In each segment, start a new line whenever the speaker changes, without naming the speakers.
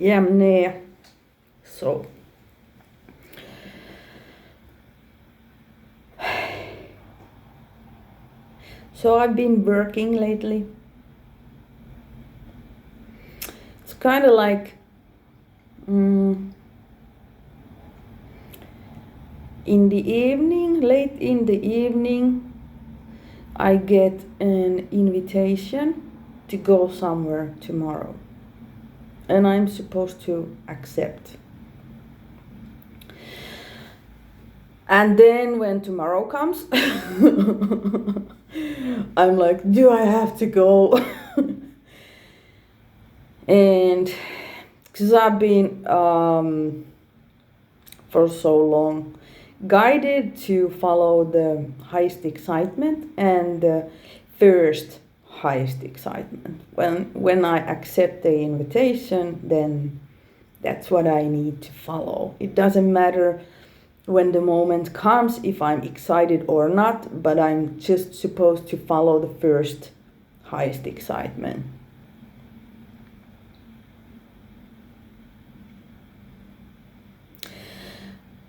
Yeah, I'm Nea. So, so I've been working lately. It's kind of like in the evening, late in the evening, I get an invitation to go somewhere tomorrow, and I'm supposed to accept. And then when tomorrow comes, I'm like, do I have to go? And because I've been for so long guided to follow the highest excitement and the first highest excitement. When I accept the invitation, then that's what I need to follow. It doesn't matter when the moment comes if I'm excited or not, but I'm just supposed to follow the first highest excitement.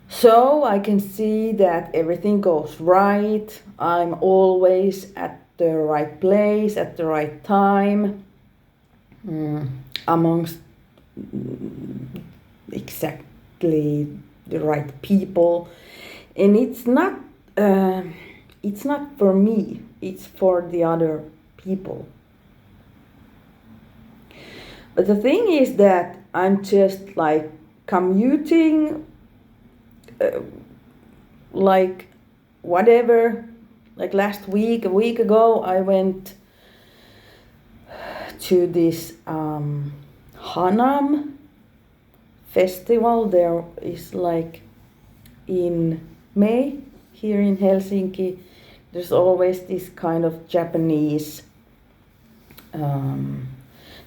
So I can see that everything goes right. I'm always at the right place at the right time, amongst exactly the right people. And it's not for me, it's for the other people. But the thing is that I'm just like commuting, like whatever. Like last week, a week ago, I went to this Hanam festival. There is like in May here in Helsinki, there's always this kind of Japanese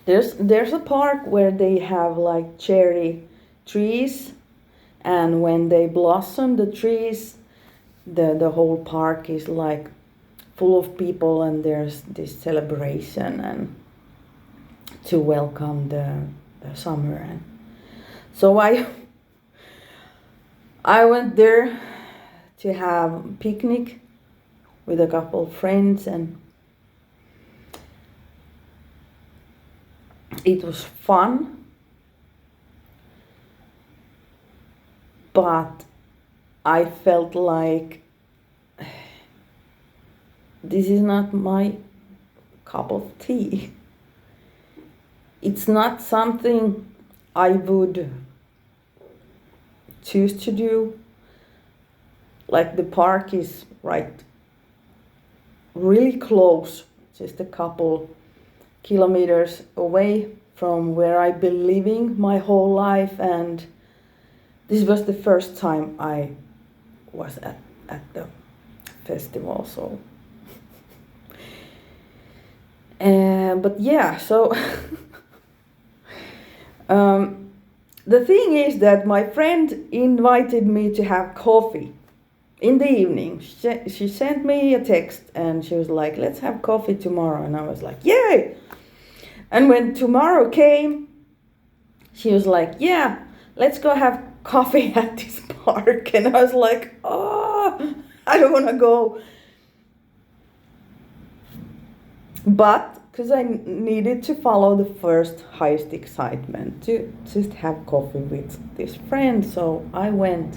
there's a park where they have like cherry trees, and when they blossom the trees, the whole park is like full of people, and there's this celebration and to welcome the summer. And so I went there to have a picnic with a couple of friends, and it was fun, but I felt like this is not my cup of tea. It's not something I would choose to do. Like the park is right really close, just a couple kilometers away from where I've been living my whole life, and this was the first time I was at the festival. So but yeah, so the thing is that my friend invited me to have coffee in the evening. She sent me a text and she was like, let's have coffee tomorrow. And I was like, yay! And when tomorrow came, she was like, yeah, let's go have coffee at this park. And I was like, oh, I don't want to go. But because I needed to follow the first highest excitement to just have coffee with this friend, so I went.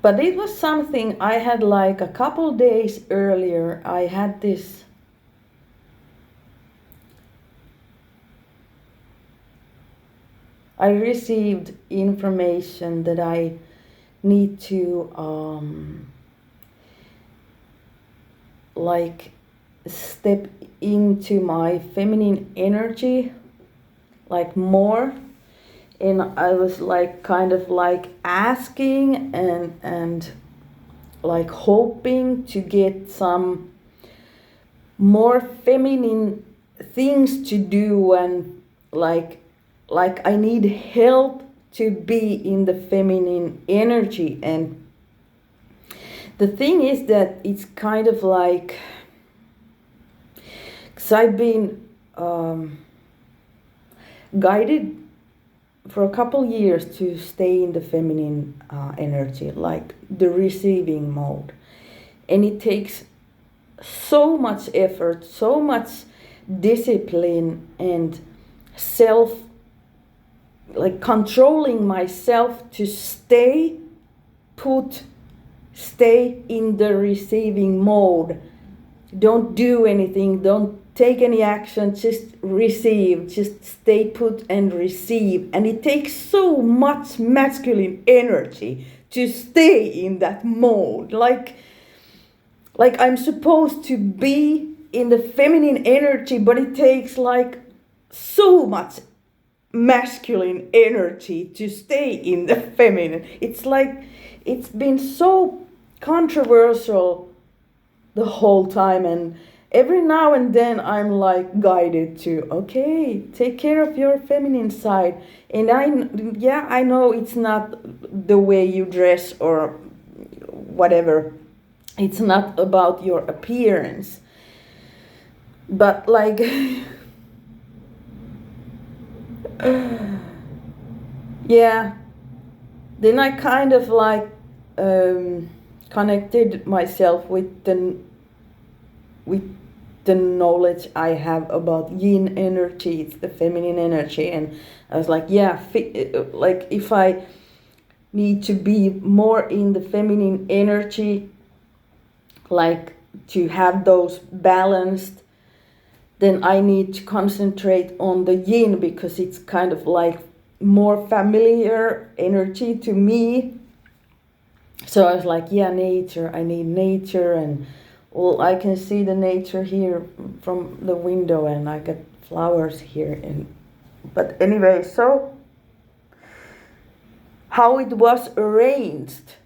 But it was something I had like a couple days earlier. I had this I received information that I need to like step into my feminine energy like more. And I was like kind of like asking and like hoping to get some more feminine things to do, and like I need help to be in the feminine energy. And the thing is that it's kind of like, because I've been guided for a couple years to stay in the feminine energy, like the receiving mode. And it takes so much effort, so much discipline and self, like controlling myself to stay in the receiving mode. Don't do anything, don't take any action, just receive, just stay put and receive. And it takes so much masculine energy to stay in that mode. Like I'm supposed to be in the feminine energy, but it takes like so much masculine energy to stay in the feminine. It's like it's been so controversial the whole time, and every now and then I'm like guided to, okay, take care of your feminine side. And I know it's not the way you dress or whatever, it's not about your appearance, but like yeah, then I kind of like connected myself with the knowledge I have about yin energy, it's the feminine energy, and I was like, yeah, like if I need to be more in the feminine energy, like to have those balanced, then I need to concentrate on the yin, because it's kind of like more familiar energy to me. So I was like, yeah, nature, I need nature. And well, I can see the nature here from the window, and I got flowers here. But anyway, so how it was arranged,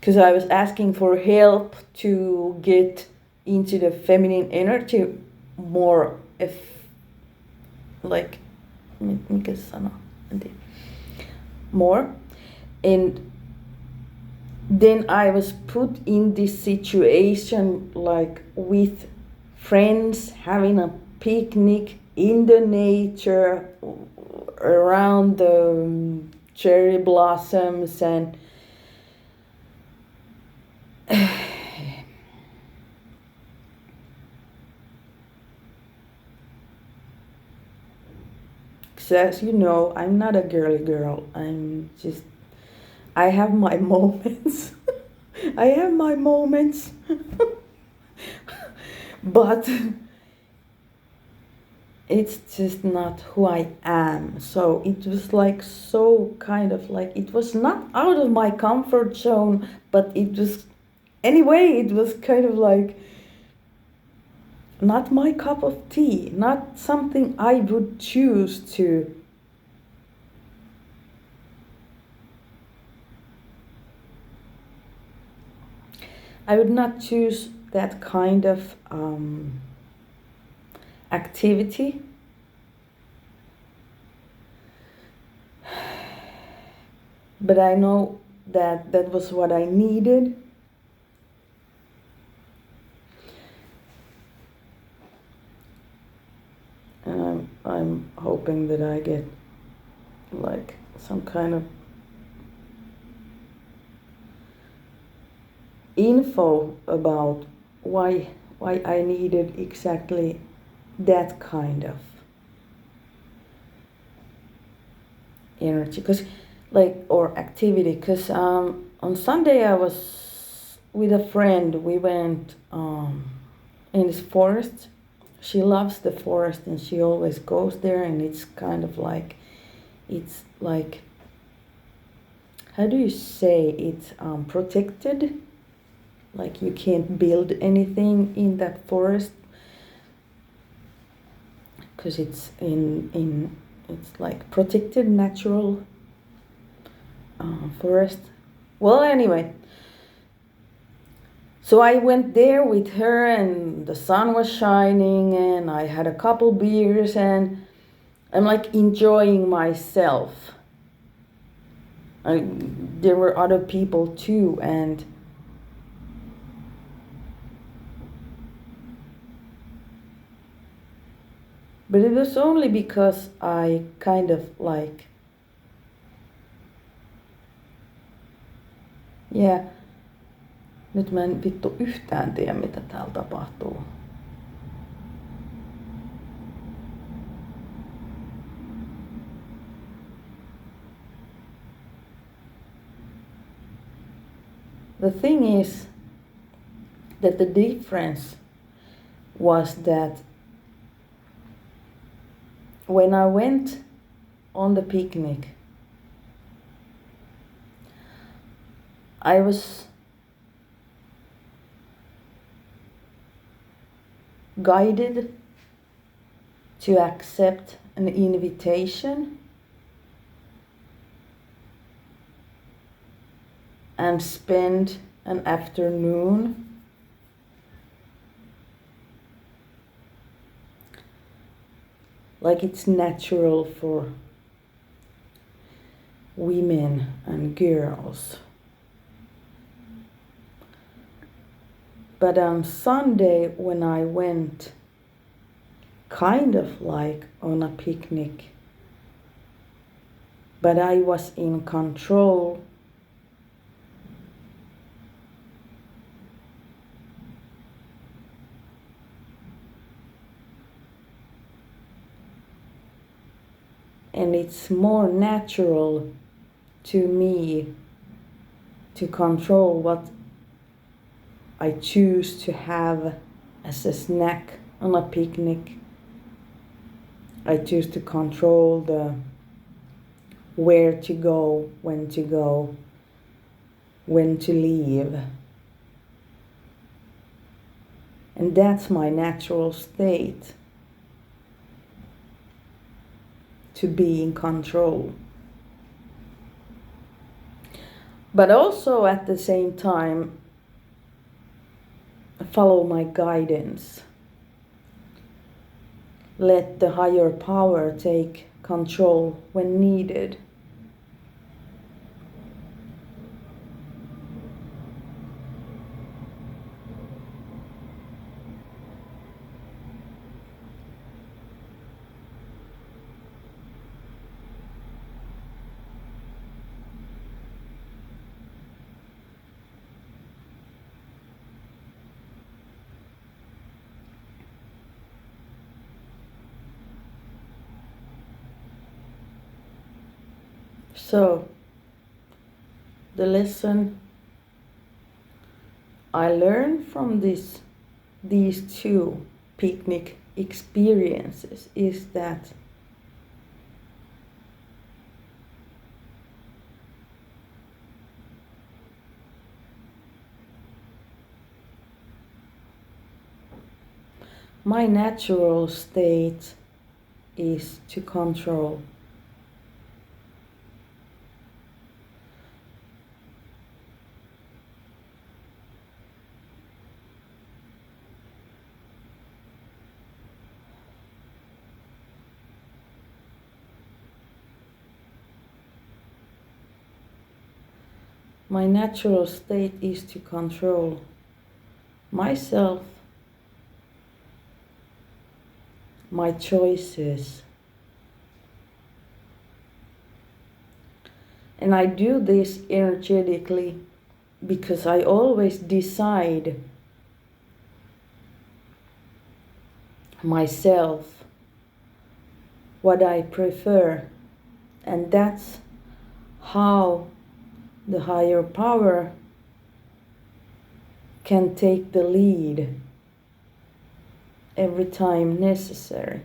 because I was asking for help to get into the feminine energy more, if like more. And then I was put in this situation, like with friends having a picnic in the nature around the cherry blossoms, and as you know, I'm not a girly girl. I have my moments. I have my moments. But it's just not who I am. So it was like so kind of like, it was not out of my comfort zone, but it was, anyway, it was kind of like not my cup of tea, not something I would choose to. I would not choose that kind of activity. But I know that that was what I needed. And I'm hoping that I get like some kind of info about why I needed exactly that kind of energy, because like, or activity, because on Sunday I was with a friend. We went in this forest. She loves the forest and she always goes there, and it's kind of like, it's like, how do you say, it's protected, like you can't build anything in that forest, because it's it's like protected natural forest. Well, anyway, so I went there with her, and the sun was shining, and I had a couple beers, and I'm like enjoying myself. There were other people too, and But it was only because I kind of like, yeah, nyt mä en vittu yhtään tiedä mitä täällä tapahtuu. The thing is that the difference was that when I went on the picnic, I was guided to accept an invitation and spend an afternoon like it's natural for women and girls. But on Sunday, when I went kind of like on a picnic, but I was in control, and it's more natural to me to control what I choose to have as a snack on a picnic. I choose to control the where to go, when to leave. And that's my natural state, to be in control. But also at the same time, follow my guidance. Let the higher power take control when needed. So, the lesson I learned from these two picnic experiences is that my natural state is to control. My natural state is to control myself, my choices. And I do this energetically because I always decide myself what I prefer. And that's how the higher power can take the lead every time necessary.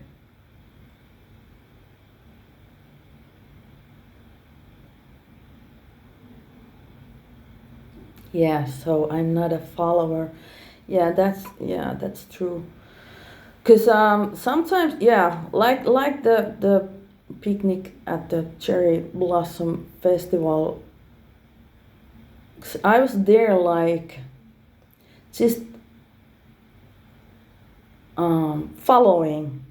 Yeah, so I'm not a follower. Yeah, that's true. Cause sometimes, yeah, like the picnic at the Cherry Blossom Festival, I was there like just following,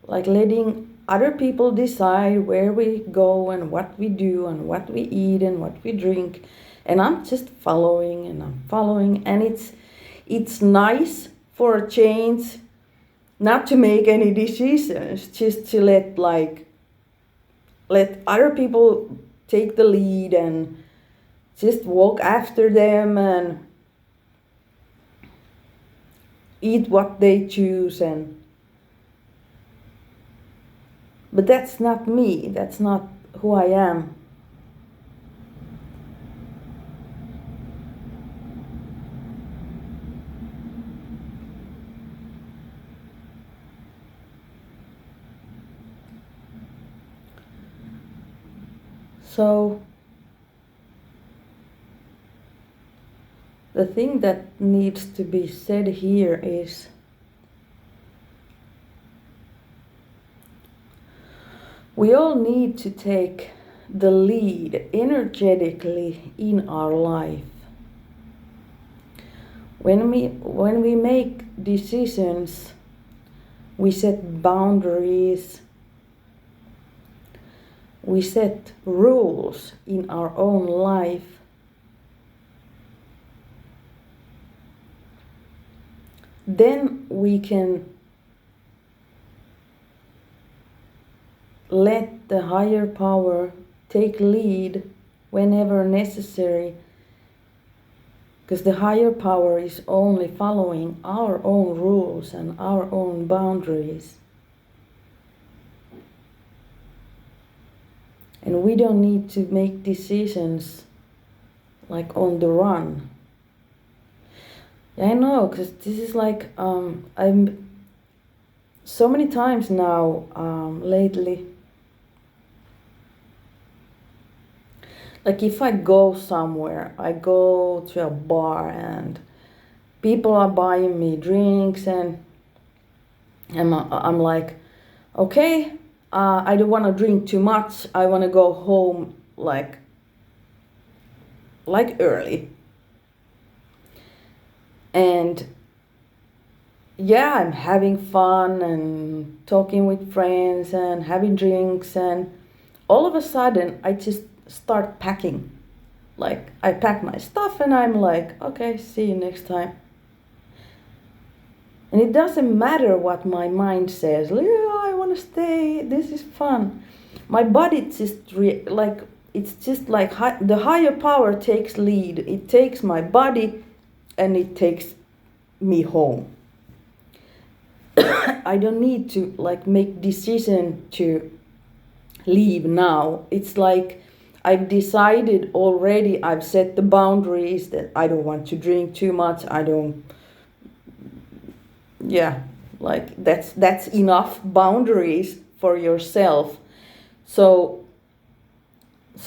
like letting other people decide where we go and what we do and what we eat and what we drink, and I'm just following and I'm following, and it's nice for a change not to make any decisions, just to let other people take the lead and just walk after them and eat what they choose. And but that's not me, that's not who I am. So the thing that needs to be said here is we all need to take the lead energetically in our life. When we make decisions, we set boundaries, we set rules in our own life. Then we can let the higher power take lead whenever necessary, because the higher power is only following our own rules and our own boundaries. And we don't need to make decisions like on the run. I know, because this is like, I'm so many times now lately, like if I go somewhere, I go to a bar and people are buying me drinks and I'm like, okay, I don't want to drink too much, I want to go home like early. And yeah, I'm having fun and talking with friends and having drinks, and all of a sudden I just start packing. Like I pack my stuff and I'm like, okay, see you next time. And it doesn't matter what my mind says, like, yeah, I want to stay, this is fun. My body just it's just like the higher power takes lead. It takes my body and it takes me home. I don't need to like make decision to leave now. It's like I've decided already, I've set the boundaries that I don't want to drink too much. Like that's enough boundaries for yourself. So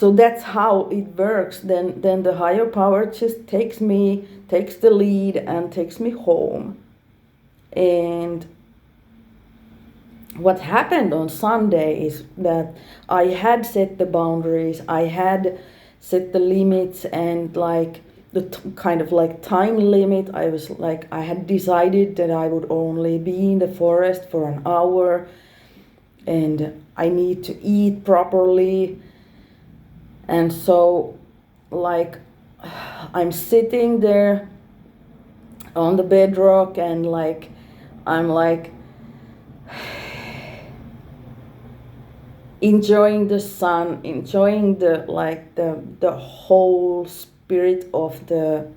that's how it works. Then the higher power just takes the lead and takes me home. And what happened on Sunday is that I had set the boundaries, I had set the limits, and like the kind of like time limit. I had decided that I would only be in the forest for an hour and I need to eat properly. And so like I'm sitting there on the bedrock and like I'm like enjoying the sun, enjoying the whole spirit of the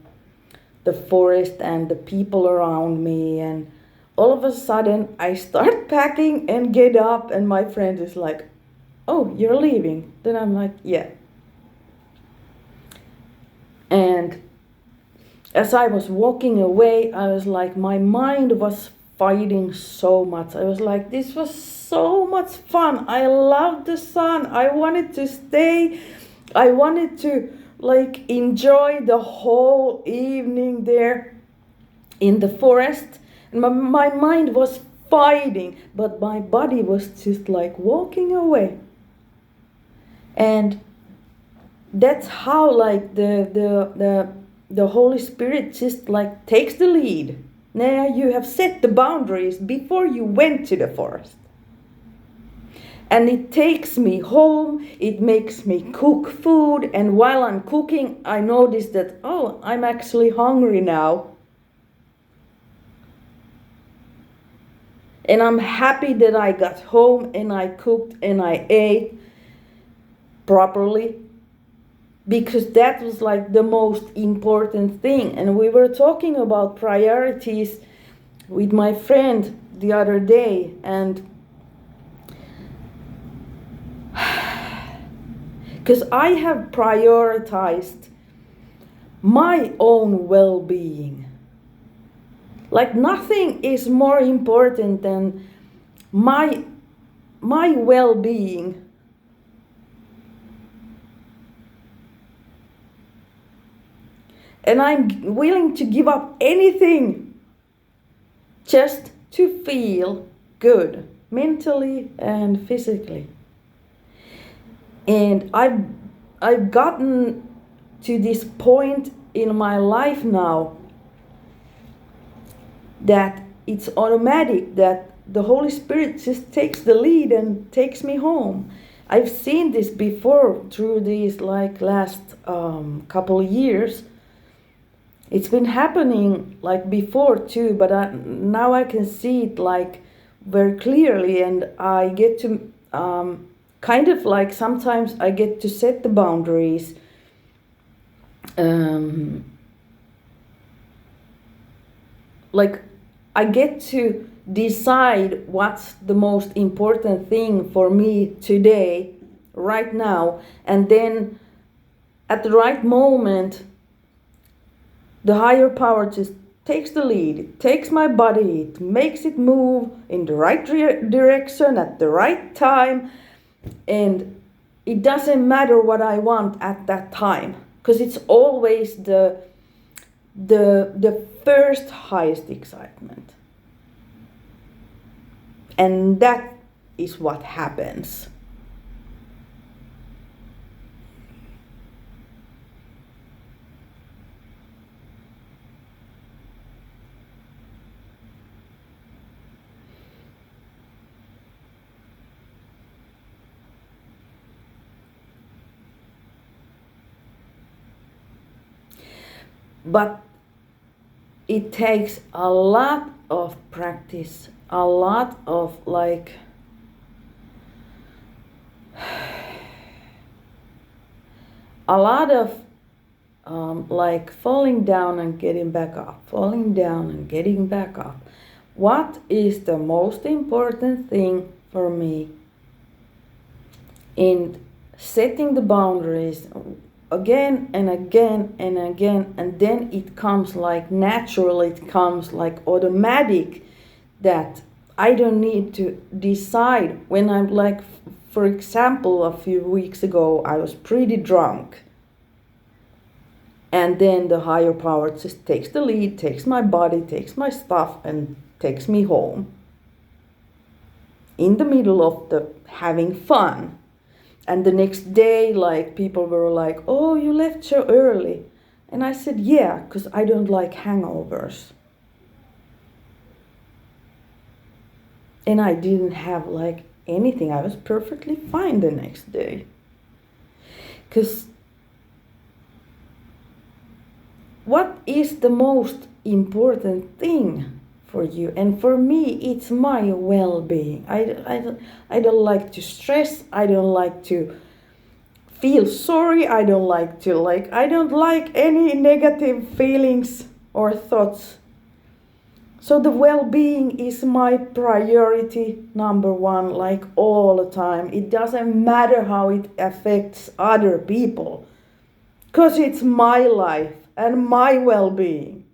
forest and the people around me. And all of a sudden I start packing and get up and my friend is like, oh, you're leaving? Then I'm like, yeah. And as I was walking away, I was like, my mind was fighting so much. I was like, this was so much fun. I loved the sun. I wanted to stay. I wanted to like enjoy the whole evening there in the forest. And my mind was fighting, but my body was just like walking away. And that's how like the Holy Spirit just like takes the lead. Nea, you have set the boundaries before you went to the forest. And it takes me home, it makes me cook food, and while I'm cooking, I notice that, oh, I'm actually hungry now. And I'm happy that I got home and I cooked and I ate properly, because that was like the most important thing. And we were talking about priorities with my friend the other day, and because I have prioritized my own well-being. Like nothing is more important than my well-being. And I'm willing to give up anything just to feel good, mentally and physically. And I've gotten to this point in my life now that it's automatic, that the Holy Spirit just takes the lead and takes me home. I've seen this before through these like last couple of years. It's been happening like before too, but now I can see it like very clearly, and I get to kind of like sometimes I get to set the boundaries. Like I get to decide what's the most important thing for me today, right now, and then at the right moment, the higher power just takes the lead. It takes my body, it makes it move in the right direction at the right time, and it doesn't matter what I want at that time, because it's always the first highest excitement. And that is what happens. But it takes a lot of practice, a lot of like a lot of like falling down and getting back up, falling down and getting back up. What is the most important thing for me in setting the boundaries again and again and again, and then it comes like natural, it comes like automatic, that I don't need to decide when I'm like, for example, a few weeks ago I was pretty drunk, and then the higher power just takes the lead, takes my body, takes my stuff, and takes me home in the middle of the having fun. And the next day, like, people were like, oh, you left so early. And I said, yeah, because I don't like hangovers. And I didn't have like anything. I was perfectly fine the next day. Because what is the most important thing for you? And for me, it's my well-being. I don't like to stress. I don't like to feel sorry. I don't like any negative feelings or thoughts. So the well-being is my priority number one, like all the time. It doesn't matter how it affects other people, because it's my life and my well-being.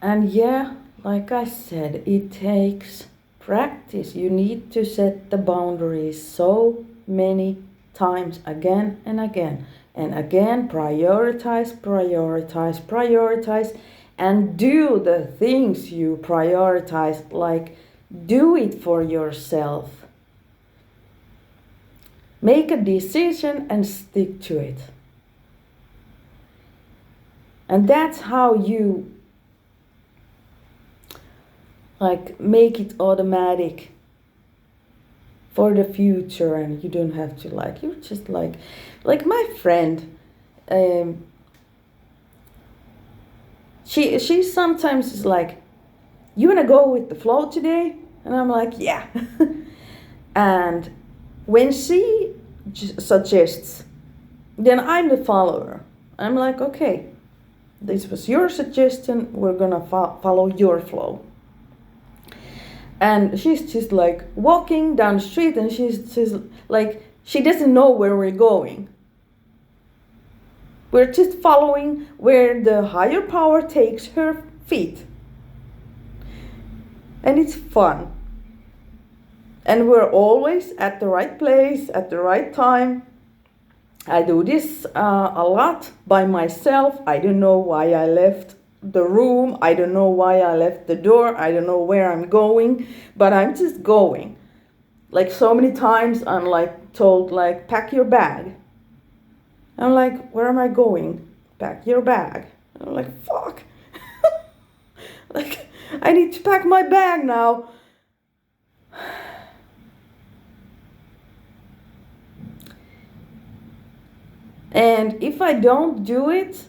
And yeah, like I said, it takes practice. You need to set the boundaries so many times again and again and again. Prioritize, prioritize, prioritize, and do the things you prioritize. Like, do it for yourself. Make a decision and stick to it. And that's how you like make it automatic for the future, and you don't have to like, you're just like my friend, um she sometimes is like, you wanna go with the flow today? And I'm like, yeah. And when she suggests, then I'm the follower. I'm like, okay, this was your suggestion, we're gonna follow your flow. And she's just like walking down the street, and she's like, she doesn't know where we're going. We're just following where the higher power takes her feet. And it's fun. And we're always at the right place at the right time. I do this a lot by myself. I don't know why I left the room. I don't know why I left the door. I don't know where I'm going, but I'm just going. Like so many times I'm like told like, pack your bag. I'm like, where am I going? Pack your bag. I'm like, fuck. Like, I need to pack my bag now. And if I don't do it,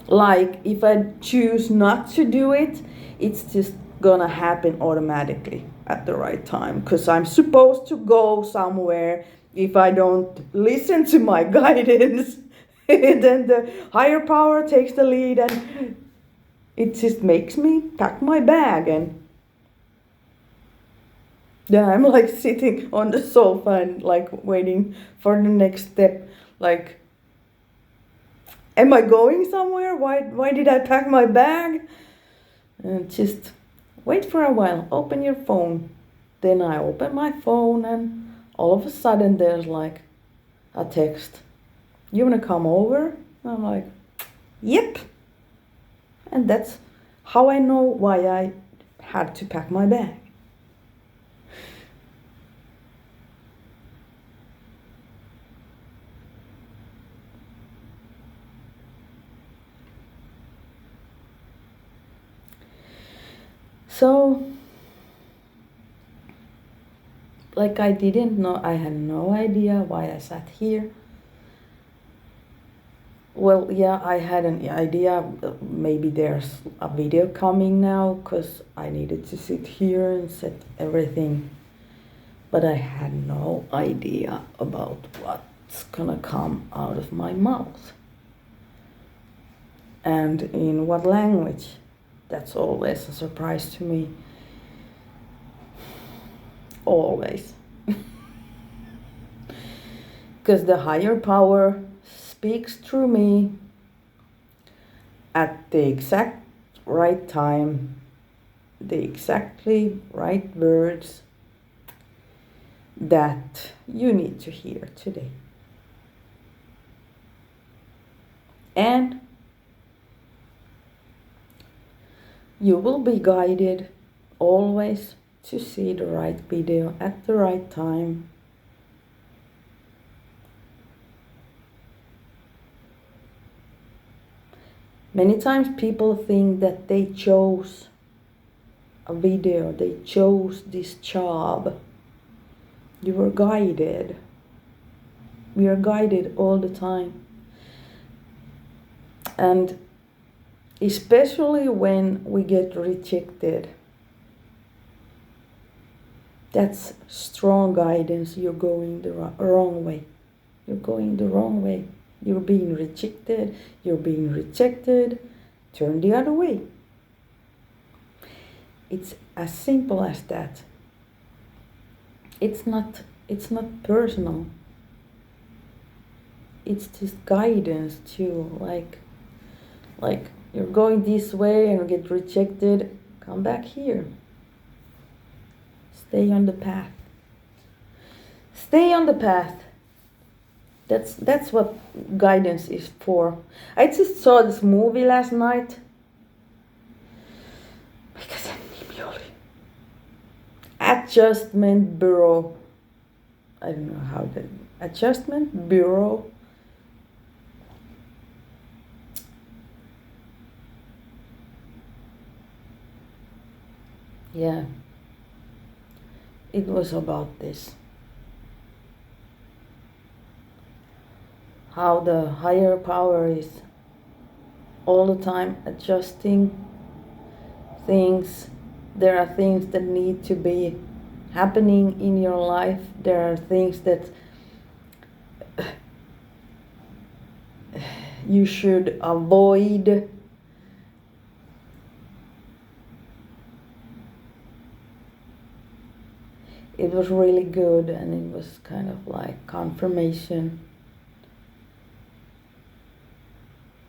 like if I choose not to do it, it's just gonna happen automatically at the right time, because I'm supposed to go somewhere. If I don't listen to my guidance, then the higher power takes the lead, and it just makes me pack my bag. And then I'm like sitting on the sofa and like waiting for the next step. Like, am I going somewhere? Why did I pack my bag? And just wait for a while. Open your phone. Then I open my phone, and all of a sudden there's like a text. You wanna come over? And I'm like, yep. And that's how I know why I had to pack my bag. So, like, I didn't know, I had no idea why I sat here. Well, yeah, I had an idea, maybe there's a video coming now, because I needed to sit here and set everything. But I had no idea about what's gonna come out of my mouth. And in what language. That's always a surprise to me. Always. Because the higher power speaks through me at the exact right time, the exactly right words that you need to hear today. And you will be guided always to see the right video at the right time. Many times people think that they chose a video, they chose this job. You were guided. We are guided all the time. And especially when we get rejected, that's strong guidance. You're going the wrong way. You're going the wrong way. You're being rejected. You're being rejected. Turn the other way. It's as simple as that. It's not personal. It's just guidance to like you're going this way and get rejected. Come back here. Stay on the path. Stay on the path. That's what guidance is for. I just saw this movie last night. Because Adjustment Bureau. I don't know how the Adjustment Bureau. Yeah, it was about this. How the higher power is all the time adjusting things. There are things that need to be happening in your life. There are things that you should avoid. It was really good, and it was kind of like confirmation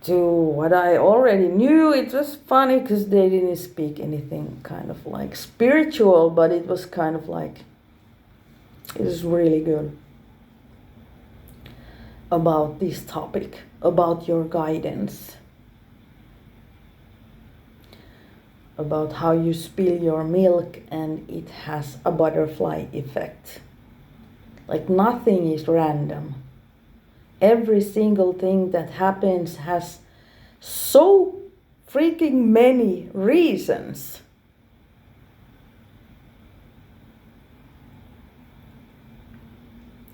to what I already knew. It was funny because they didn't speak anything kind of like spiritual, but it was kind of like, it was really good about this topic, about your guidance, about how you spill your milk and it has a butterfly effect. Like nothing is random. Every single thing that happens has so freaking many reasons.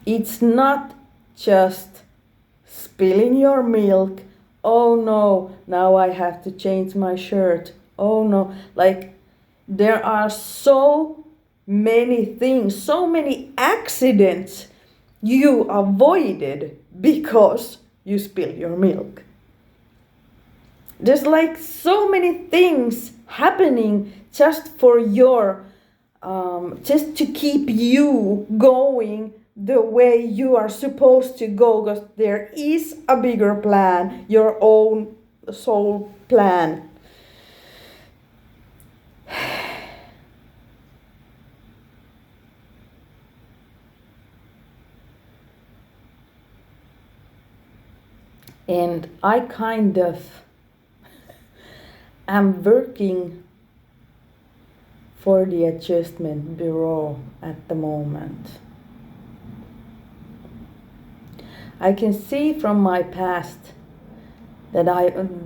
It's not just spilling your milk. Oh no, now I have to change my shirt. Oh no, like there are so many things, so many accidents you avoided because you spilled your milk. There's like so many things happening just for your, just to keep you going the way you are supposed to go, because there is a bigger plan, your own soul plan. And I kind of am working for the adjustment bureau at the moment. I can see from my past that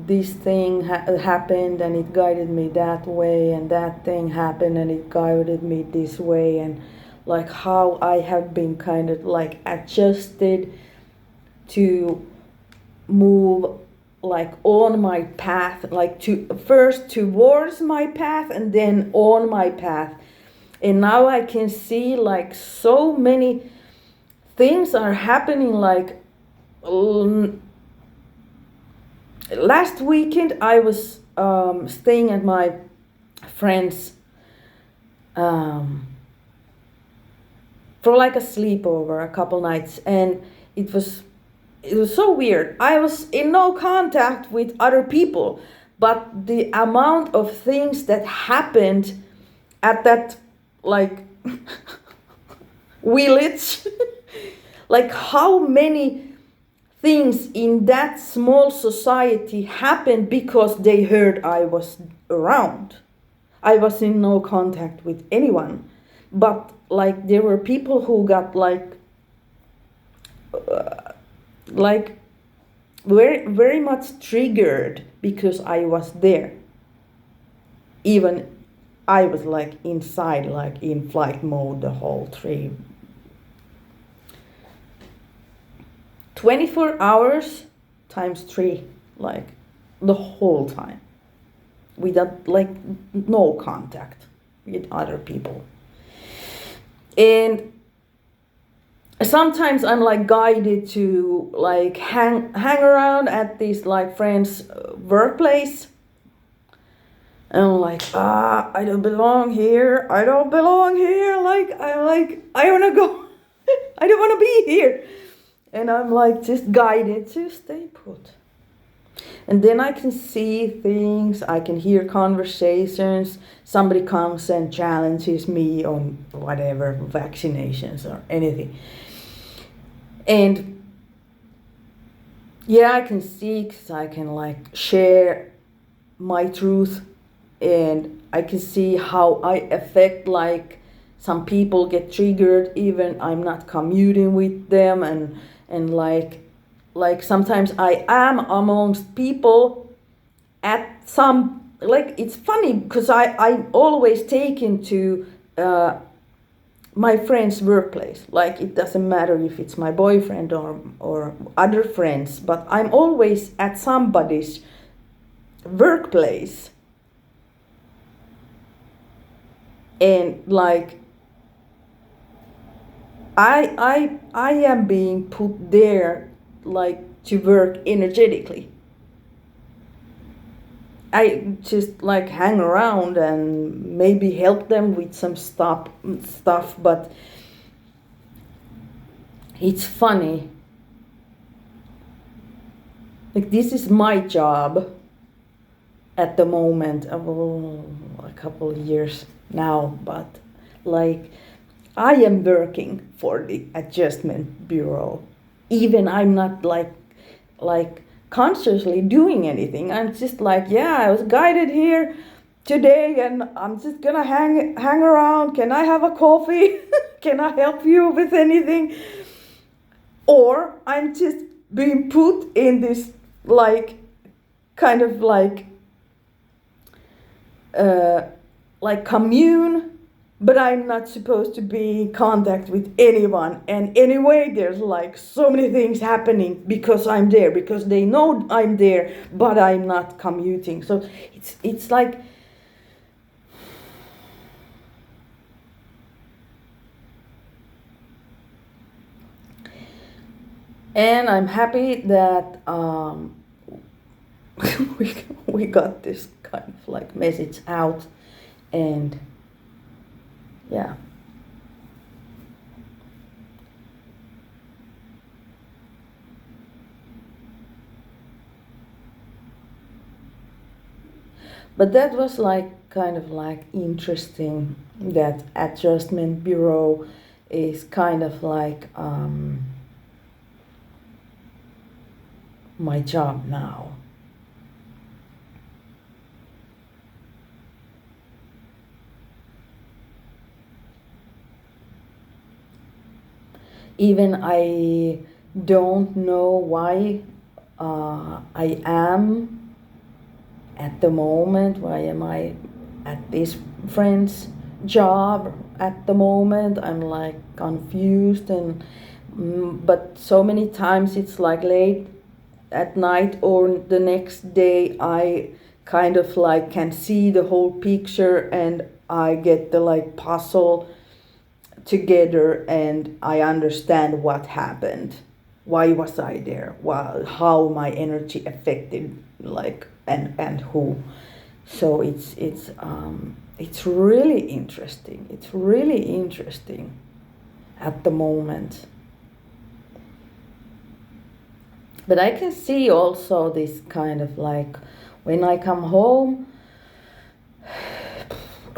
this thing happened and it guided me that way, and that thing happened and it guided me this way, and like how I have been kind of like adjusted to move like on my path, like to first towards my path and then on my path. And now I can see like so many things are happening. Like last weekend I was staying at my friend's for like a sleepover a couple nights, and it was so weird. I was in no contact with other people, but the amount of things that happened at that like village, like how many things in that small society happened because they heard I was around. I was in no contact with anyone, but like there were people who got like very, very much triggered because I was there. Even I was like inside, like in flight mode the whole trip. 24 hours times 3, like the whole time, without like no contact with other people. And sometimes I'm like guided to like hang around at this like friend's workplace, and I'm like, I don't belong here. I don't belong here. Like I wanna go. I don't wanna be here. And I'm like just guided to stay put. And then I can see things, I can hear conversations. Somebody comes and challenges me on whatever, vaccinations or anything. And yeah, I can see, because I can like share my truth, and I can see how I affect, like some people get triggered even I'm not commuting with them, and like sometimes I am amongst people at some like it's funny because I always take into my friend's workplace. Like it doesn't matter if it's my boyfriend or other friends, but I'm always at somebody's workplace, and like I am being put there like to work energetically. I just like hang around and maybe help them with some stuff, but it's funny. Like this is my job at the moment, a couple of years now, but like I am working for the adjustment bureau. Even I'm not like consciously doing anything. I'm just like, yeah, I was guided here today and I'm just gonna hang around. Can I have a coffee? Can I help you with anything? Or I'm just being put in this like kind of like commune, but I'm not supposed to be in contact with anyone. And anyway, there's like so many things happening because I'm there, because they know I'm there, but I'm not commuting. So it's like and I'm happy that we got this kind of like message out, and yeah. But that was like kind of like interesting that adjustment bureau is kind of like my job now. Even I don't know why I am at the moment. Why am I at this friend's job at the moment? I'm like confused, and but so many times it's like late at night or the next day I kind of like can see the whole picture and I get the like puzzle together and I understand what happened. Why was I there? How my energy affected like and who. So it's really interesting. It's really interesting at the moment. But I can see also this kind of like when I come home.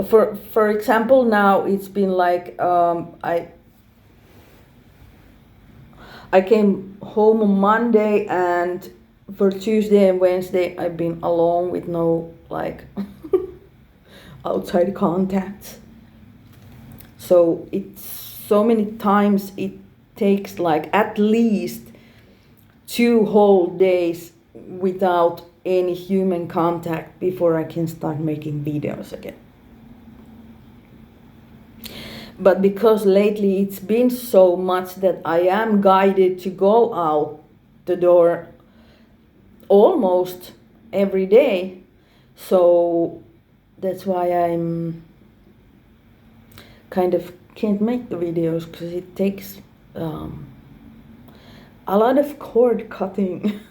For example, now it's been like I came home on Monday, and for Tuesday and Wednesday I've been alone with no like outside contacts. So it's so many times it takes like at least 2 whole days without any human contact before I can start making videos again. But because lately it's been so much that I am guided to go out the door almost every day, so that's why I'm kind of can't make the videos, because it takes a lot of cord cutting.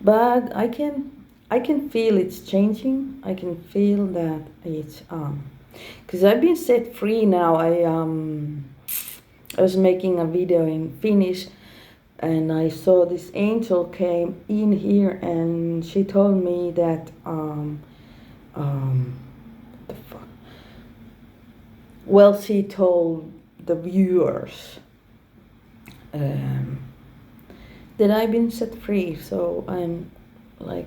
But I can feel it's changing. I can feel that it's because I've been set free now. I was making a video in Finnish, and I saw this angel came in here, and she told me that what the fuck? Well, she told the viewers that I've been set free. So I'm like,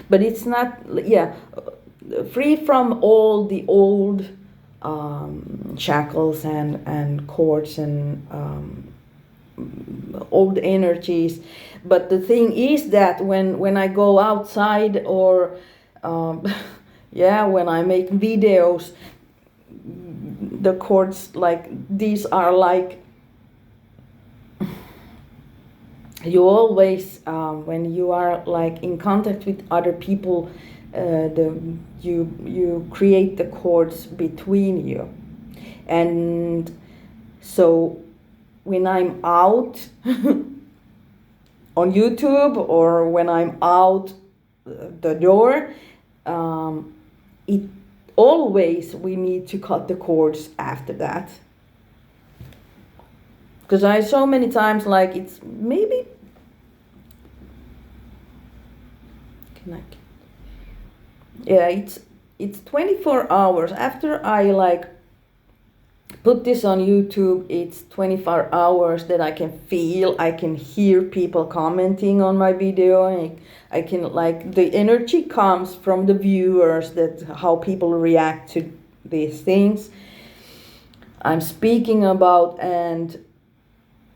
but it's not, yeah, free from all the old shackles and cords and old energies. But the thing is that when I go outside or yeah, when I make videos, the chords like these are like, you always when you are like in contact with other people, you create the chords between you. And so when I'm out on YouTube or when I'm out the door, it always we need to cut the cords after that. Because I so many times like it's maybe yeah, it's 24 hours after I like put this on YouTube. It's 24 hours that I can hear people commenting on my video, and I can like the energy comes from the viewers, that how people react to these things I'm speaking about, and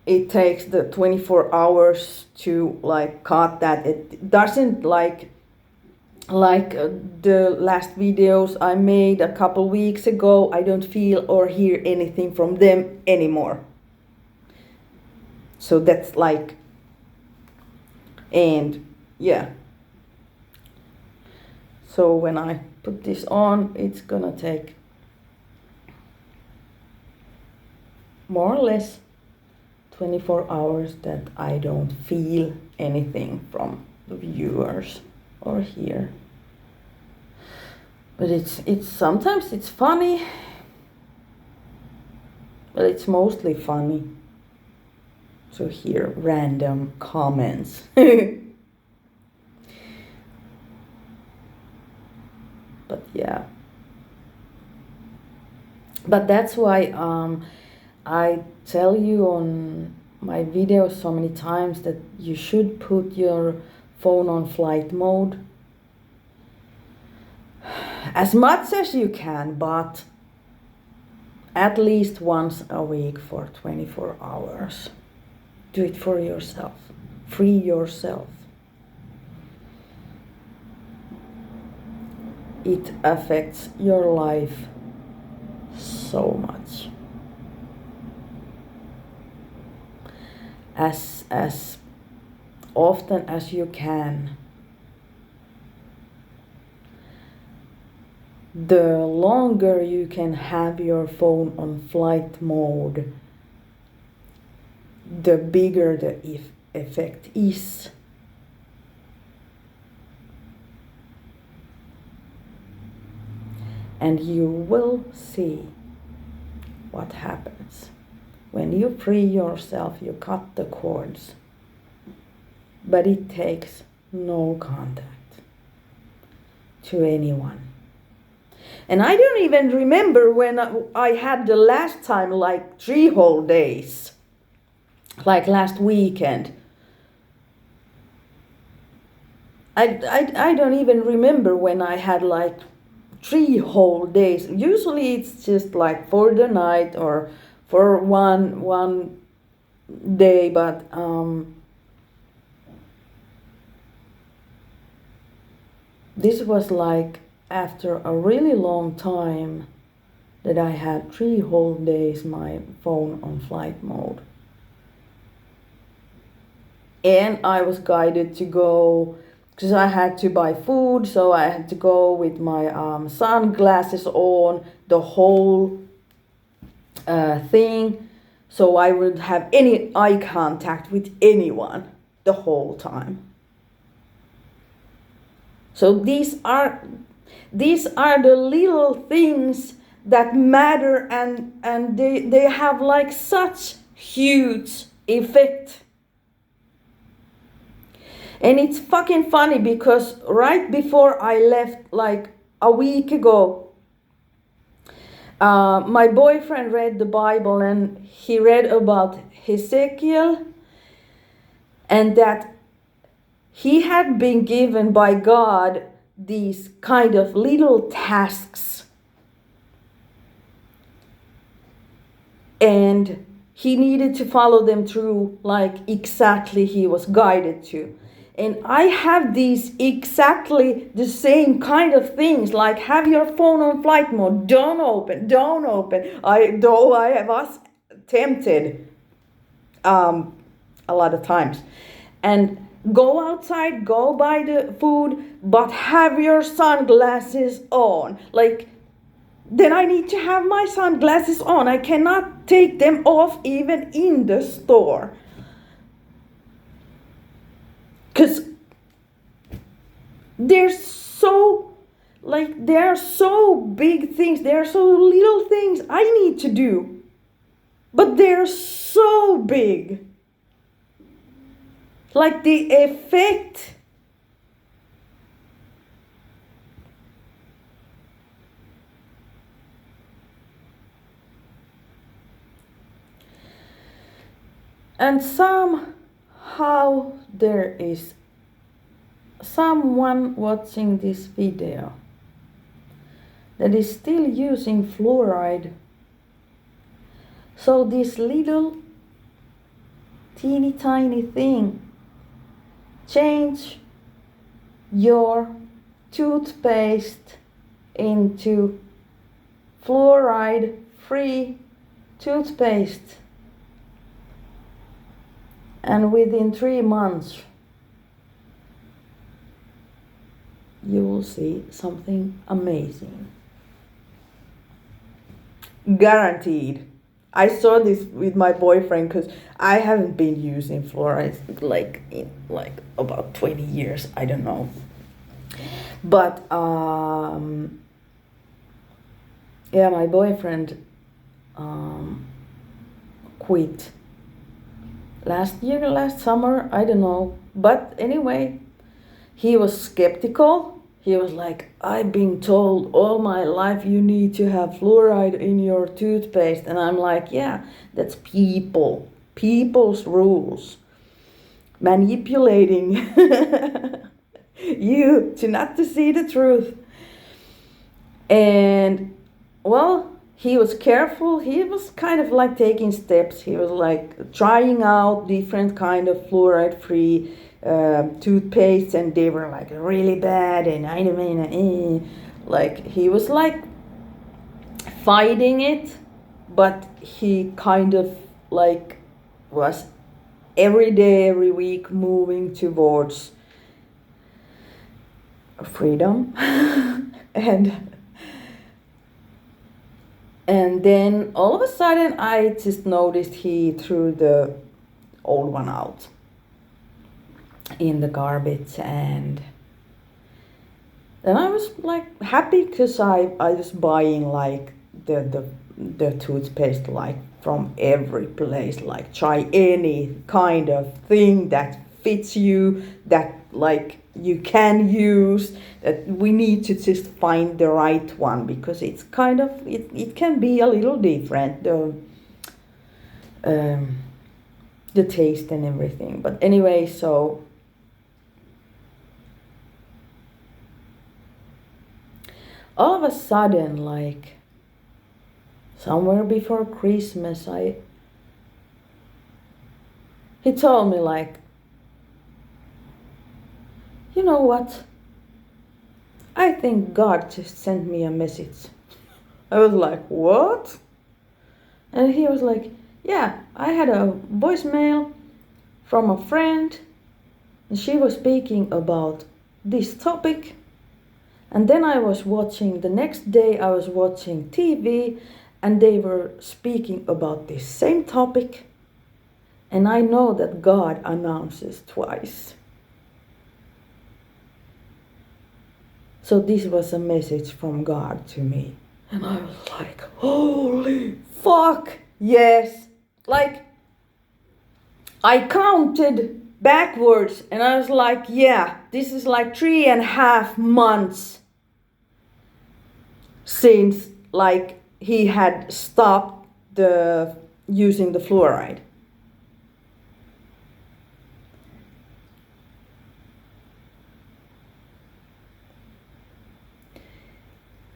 it takes the 24 hours to like cut that. It doesn't like the last videos I made a couple weeks ago, I don't feel or hear anything from them anymore. So that's like, and yeah. So when I put this on, it's gonna take more or less 24 hours that I don't feel anything from the viewers or hear. But it's sometimes it's funny, but it's mostly funny to hear random comments. But yeah, but that's why I tell you on my videos so many times that you should put your phone on flight mode as much as you can, but at least once a week for 24 hours. Do it for yourself. Free yourself. It affects your life so much. As often as you can. The longer you can have your phone on flight mode, the bigger the effect is. And you will see what happens. When you free yourself, you cut the cords, but it takes no contact to anyone. And I don't even remember when I had the last time, like 3 whole days, like last weekend. I don't even remember when I had like 3 whole days. Usually it's just like for the night or for one day, but this was like after a really long time that I had 3 whole days my phone on flight mode. And I was guided to go, because I had to buy food, so I had to go with my sunglasses on the whole thing, so I wouldn't have any eye contact with anyone the whole time. So these are the little things that matter, and they have like such huge effect. And it's fucking funny because right before I left, like a week ago, my boyfriend read the Bible, and he read about Ezekiel, and that he had been given by God these kind of little tasks. And he needed to follow them through like exactly he was guided to. And I have these exactly the same kind of things, like have your phone on flight mode, don't open. I was tempted a lot of times. And go outside, go buy the food, but have your sunglasses on. Like, then I need to have my sunglasses on. I cannot take them off even in the store. Because there are so big things, there are so little things I need to do. But they're so big. Like the effect. And somehow there is someone watching this video that is still using fluoride. So this little teeny tiny thing change your toothpaste into fluoride free toothpaste, and within 3 months you will see something amazing. Guaranteed. I saw this with my boyfriend because I haven't been using fluoride in about 20 years. I don't know. But yeah, my boyfriend quit last summer, I don't know. But anyway, he was skeptical. He was like, I've been told all my life you need to have fluoride in your toothpaste. And I'm like, yeah, that's people's rules. Manipulating you to not to see the truth. And well, he was careful. He was kind of like taking steps. He was like trying out different kind of fluoride free toothpaste, and they were like really bad, and I mean, like he was like fighting it, but he kind of like was every day, every week moving towards freedom. And then all of a sudden I just noticed he threw the old one out in the garbage, and then I was like happy because I was buying like the toothpaste like from every place, like try any kind of thing that fits you, that like you can use, that we need to just find the right one, because it's kind of it can be a little different, the taste and everything. But anyway, so all of a sudden, like somewhere before Christmas, he told me like, you know what? I think God just sent me a message. I was like, what? And he was like, yeah, I had a voicemail from a friend, and she was speaking about this topic. And then the next day I was watching TV, and they were speaking about this same topic. And I know that God announces twice. So this was a message from God to me. And I was like, holy fuck, yes. Like, I counted backwards, and I was like, yeah, this is like 3.5 months since like he had stopped using the fluoride.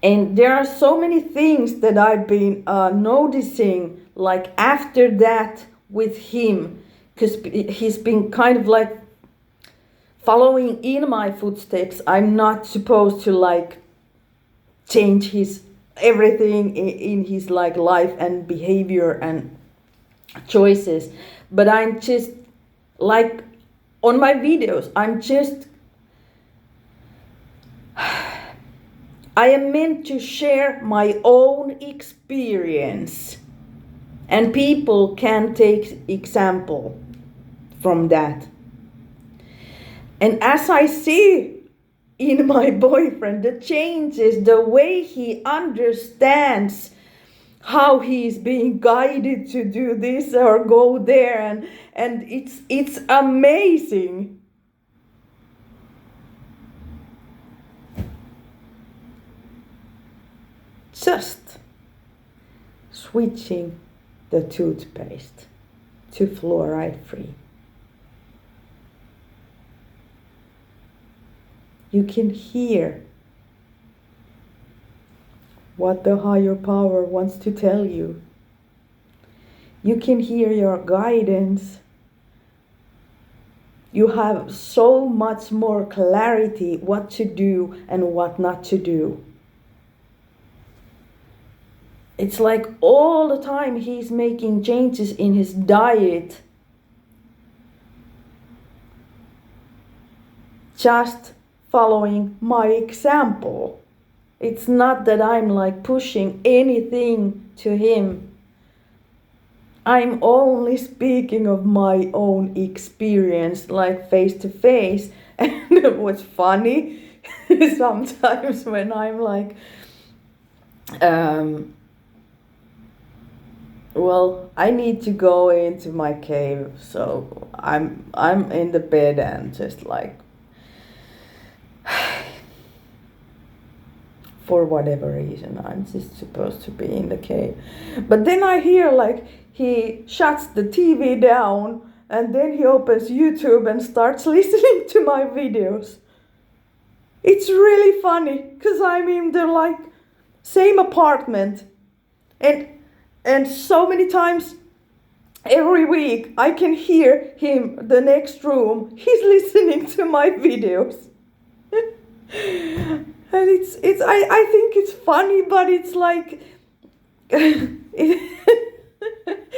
And there are so many things that I've been noticing, like after that with him, because he's been kind of like following in my footsteps. I'm not supposed to like change his everything in his like life and behavior and choices, but I'm just like on my videos, I am meant to share my own experience, and people can take example from that. And as I see in my boyfriend the changes, the way he understands how he's being guided to do this or go there, and it's amazing. Just switching the toothpaste to fluoride free. You can hear what the higher power wants to tell you. You can hear your guidance. You have so much more clarity what to do and what not to do. It's like all the time he's making changes in his diet. Just following my example. It's not that I'm like pushing anything to him. I'm only speaking of my own experience, like face to face. And what's funny sometimes when I'm like, well, I need to go into my cave, so I'm in the bed and just like for whatever reason I'm just supposed to be in the cave. But then I hear like he shuts the TV down and then he opens YouTube and starts listening to my videos. It's really funny because I'm in the like same apartment, and so many times every week I can hear him the next room. He's listening to my videos. And I think it's funny, but it's like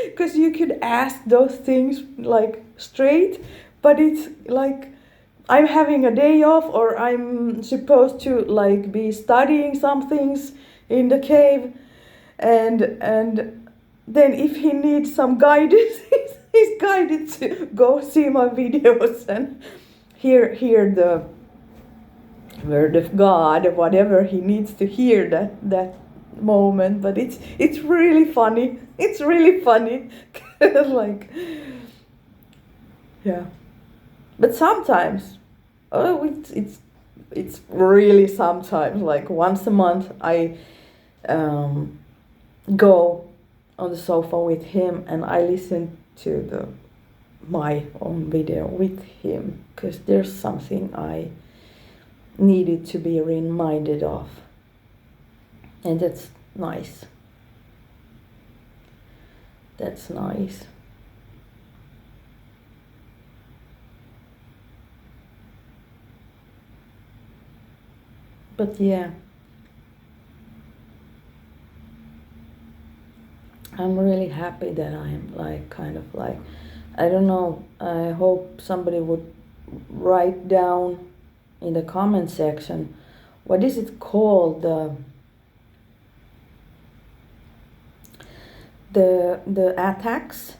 because you could ask those things like straight, but it's like I'm having a day off or I'm supposed to like be studying some things in the cave, and then if he needs some guidance, he's guided to go see my videos and hear the word of God, whatever he needs to hear that moment. But it's really funny. It's really funny. Like, yeah. But sometimes, it's really sometimes, like once a month I go on the sofa with him and I listen to my own video with him, because there's something I needed to be reminded of, and that's nice. That's nice. But yeah, I'm really happy that I'm like kind of like, I don't know, I hope somebody would write down in the comment section, what is it called, the attacks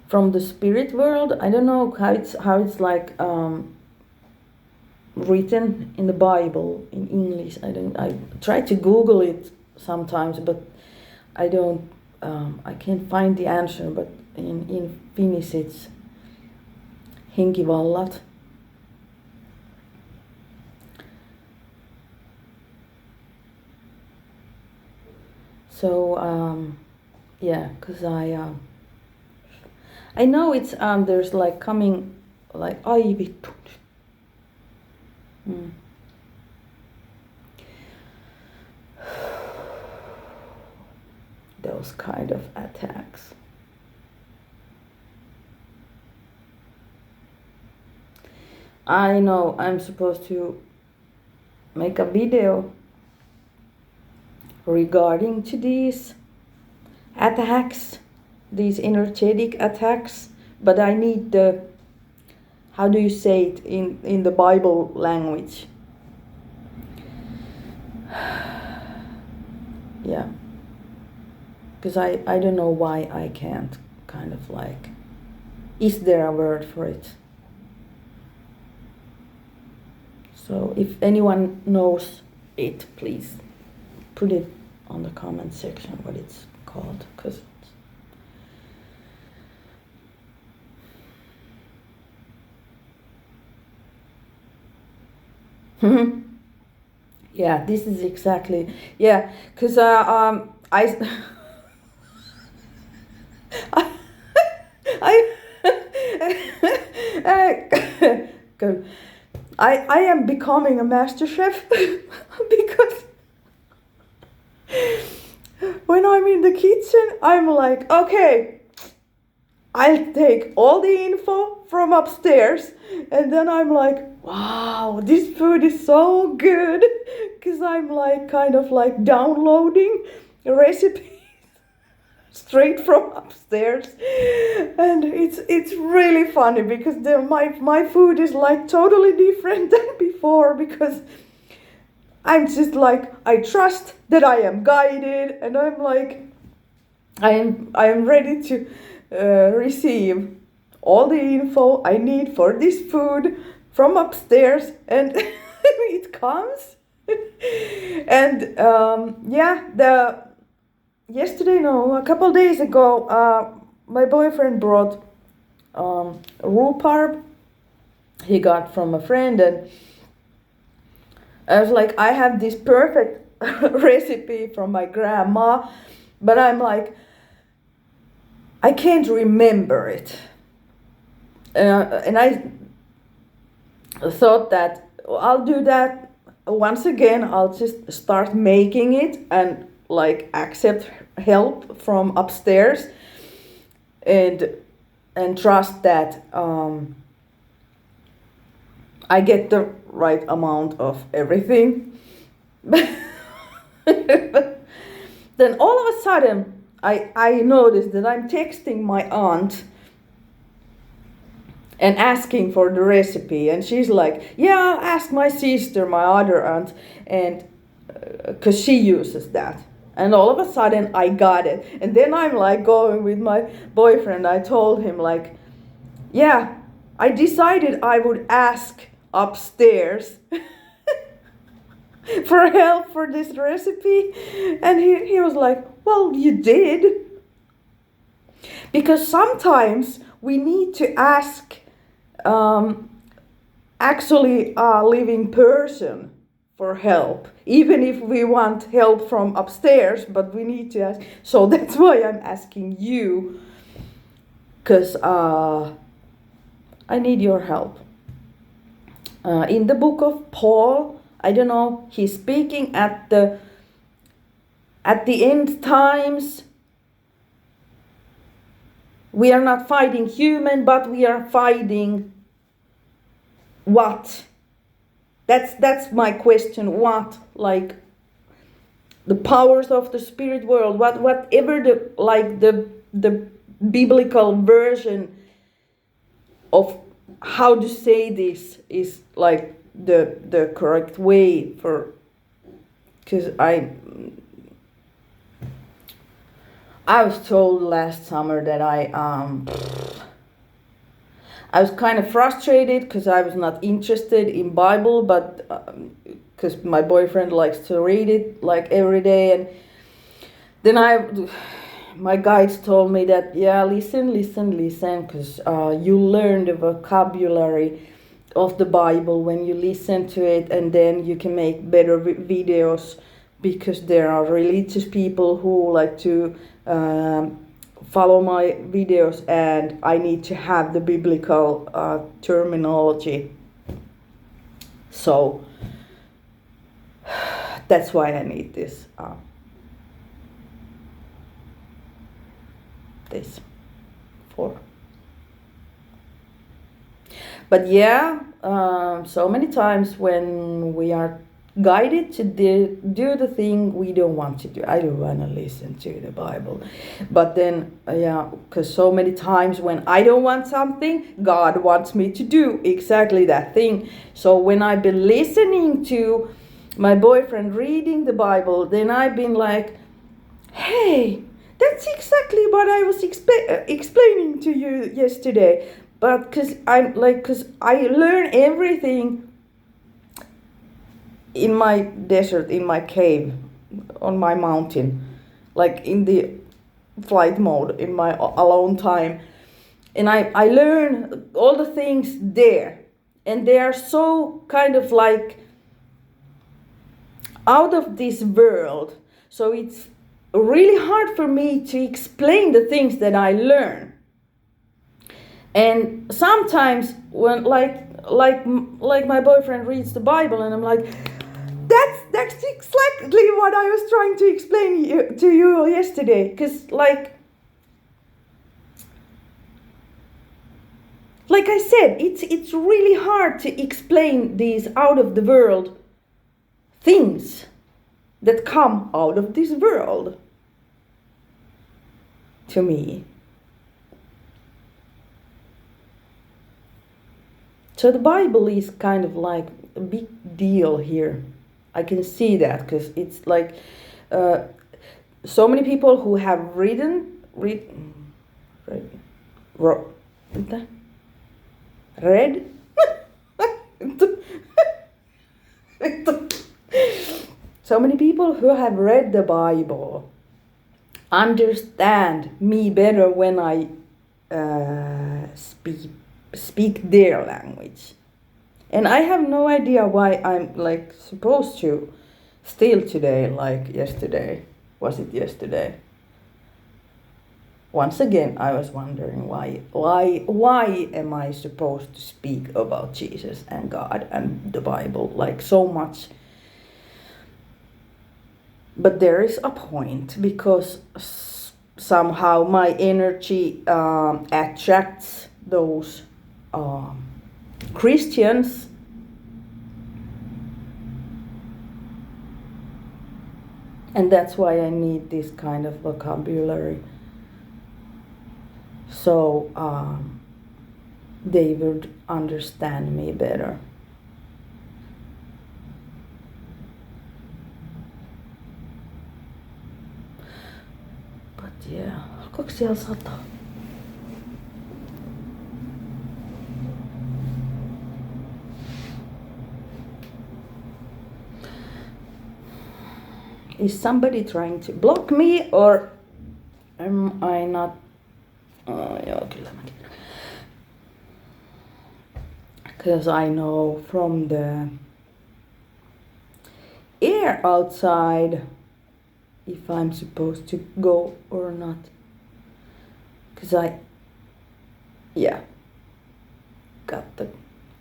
from the spirit world. I don't know how it's like written in the Bible in English. I try to Google it sometimes, but I don't I can't find the answer. But in Finnish it's henkivallat. So yeah, because I know it's there's like coming like ai vittu. those kind of attacks. I know I'm supposed to make a video regarding to these attacks, these energetic attacks, but I need the, how do you say it in the Bible language? Yeah, because I don't know why I can't kind of like, is there a word for it? So if anyone knows it, please put it on the comment section what it's called, because yeah, this is exactly, yeah, because I I good. I am becoming a master chef because when I'm in the kitchen, I'm like, okay, I'll take all the info from upstairs, and then I'm like, wow, this food is so good, because I'm like kind of like downloading recipes straight from upstairs, and it's really funny because my food is like totally different than before, because I'm just like, I trust that I am guided, and I'm like, I am ready to receive all the info I need for this food from upstairs, and it comes. And yeah, a couple days ago, my boyfriend brought rhubarb he got from a friend, and I was like, I have this perfect recipe from my grandma, but I'm like, I can't remember it. And I thought that I'll do that once again. I'll just start making it and like accept help from upstairs, and trust that I get the right amount of everything. Then all of a sudden, I noticed that I'm texting my aunt and asking for the recipe, and she's like, yeah, ask my sister, my other aunt, and because she uses that. And all of a sudden I got it, and then I'm like going with my boyfriend. I told him like, yeah, I decided I would ask upstairs for help for this recipe, and he was like, well, you did, because sometimes we need to ask actually a living person for help, even if we want help from upstairs, but we need to ask. So that's why I'm asking you, because I need your help. In the book of Paul, I don't know, he's speaking at the end times. We are not fighting human, but we are fighting what? That's my question. What? Like the powers of the spirit world, whatever the biblical version of how to say this is like the correct way for, because I was told last summer that I was kind of frustrated because I was not interested in Bible, but because my boyfriend likes to read it like every day, and then my guides told me that, yeah, listen, because you learn the vocabulary of the Bible when you listen to it, and then you can make better videos, because there are religious people who like to follow my videos, and I need to have the biblical terminology. So that's why I need this. this for. But yeah, so many times when we are guided to do the thing we don't want to do. I don't want to listen to the Bible. But then, yeah, because so many times when I don't want something, God wants me to do exactly that thing. So when I've been listening to my boyfriend reading the Bible, then I've been like, hey, that's exactly what I was explaining to you yesterday. But because I learn everything in my desert, in my cave, on my mountain, like in the flight mode, in my alone time. And I learn all the things there. And they are so kind of like out of this world. So it's really hard for me to explain the things that I learn. And sometimes when like my boyfriend reads the Bible and I'm like, that's exactly what I was trying to explain to you yesterday. Because like I said, it's really hard to explain these out of the world things that come out of this world to me. So the Bible is kind of like a big deal here. I can see that because it's like so many people who have read so many people who have read the Bible understand me better when I speak their language. And I have no idea why I'm like supposed to still today, like yesterday. Was it yesterday? Once again, I was wondering why am I supposed to speak about Jesus and God and the Bible like so much? But there is a point because somehow my energy attracts those Christians. And that's why I need this kind of vocabulary. So they would understand me better. But yeah, alkoiko siellä sataa? Is somebody trying to block me or am I not? Joo, kyllä mäkin. Because I know from the air outside if I'm supposed to go or not. Because I got the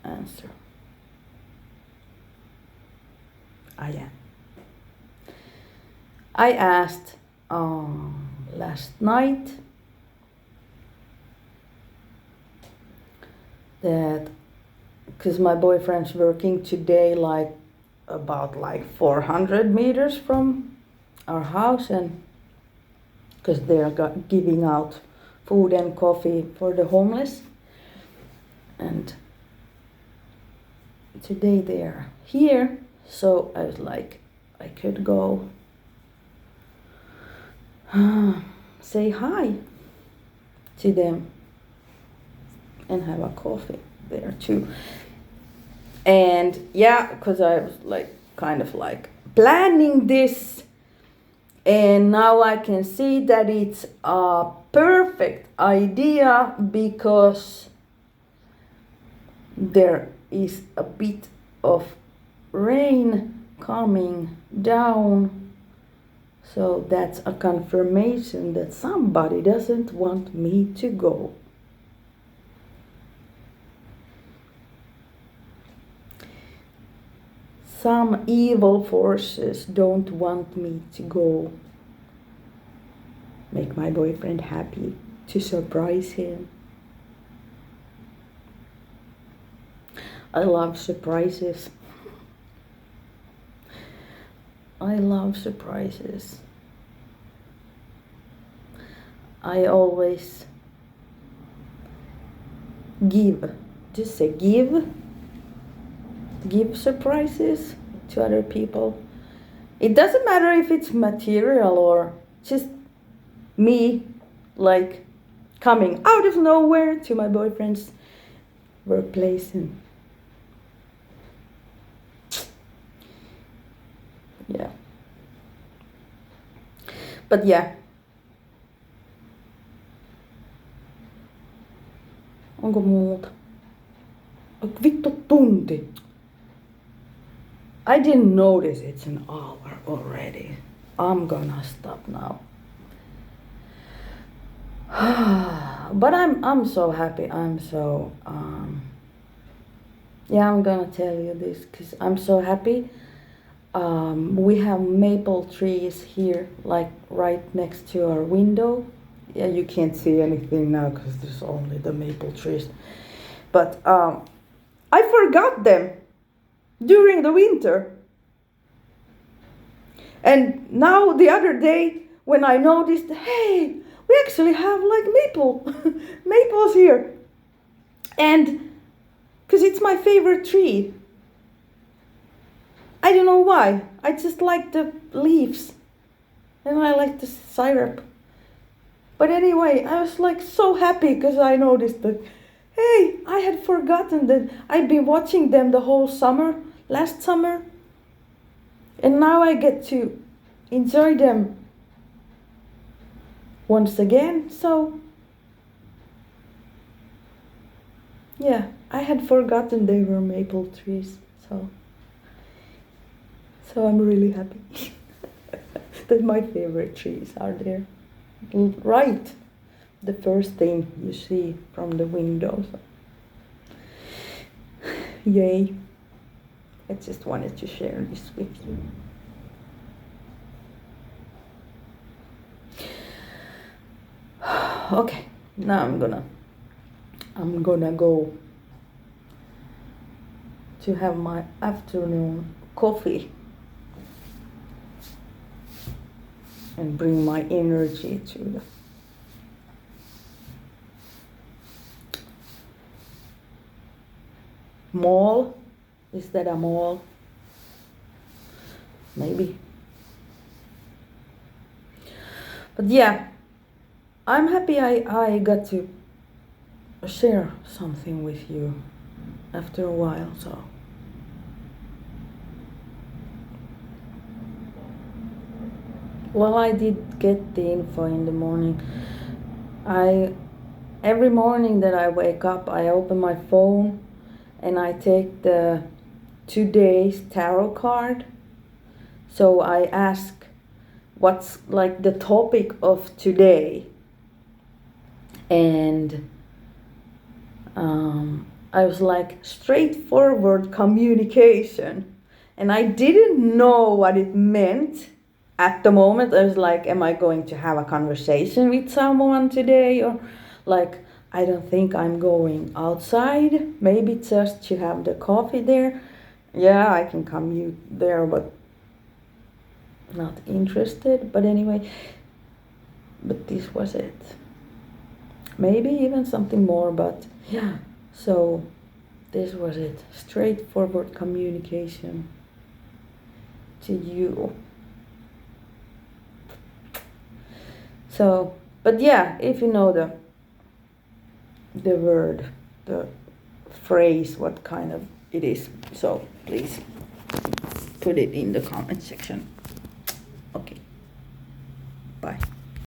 answer. I am. I asked last night that because my boyfriend's working today like about like 400 meters from our house, and because they're giving out food and coffee for the homeless, and today they're here, so I was like I could go say hi to them and have a coffee there too. And yeah, because I was like kind of like planning this, and now I can see that it's a perfect idea because there is a bit of rain coming down. So that's a confirmation that somebody doesn't want me to go. Some evil forces don't want me to go. Make my boyfriend happy to surprise him. I love surprises. I love surprises. I always give, just say give surprises to other people. It doesn't matter if it's material or just me, like coming out of nowhere to my boyfriend's workplace and yeah. But yeah. Onko muuta? Vittu tunti. I didn't notice it's an hour already. I'm gonna stop now. But I'm so happy. I'm so yeah, I'm gonna tell you this because I'm so happy. We have maple trees here, like right next to our window. Yeah, you can't see anything now because there's only the maple trees. But I forgot them during the winter. And now the other day when I noticed, hey, we actually have like maples here. And because it's my favorite tree. I don't know why. I just like the leaves. And I like the syrup. But anyway, I was like so happy because I noticed that, hey, I had forgotten that I'd been watching them the whole summer, last summer. And now I get to enjoy them once again. So, yeah, I had forgotten they were maple trees. So I'm really happy that my favorite trees are there. Right, the first thing you see from the window. So. Yay. I just wanted to share this with you. Okay, now I'm gonna go to have my afternoon coffee and bring my energy to the mall. Is that a mall? Maybe. But yeah, I'm happy I got to share something with you after a while, so. Well, I did get the info in the morning. Every morning that I wake up, I open my phone and I take the today's tarot card. So I ask what's like the topic of today. And I was like, straightforward communication. And I didn't know what it meant. At the moment, I was like, am I going to have a conversation with someone today? Or like, I don't think I'm going outside. Maybe just to have the coffee there. Yeah, I can commute there, but not interested. But anyway, but this was it. Maybe even something more, but yeah. So this was it. Straightforward communication to you. So, but yeah, if you know the word, the phrase, what kind of it is, so please put it in the comment section.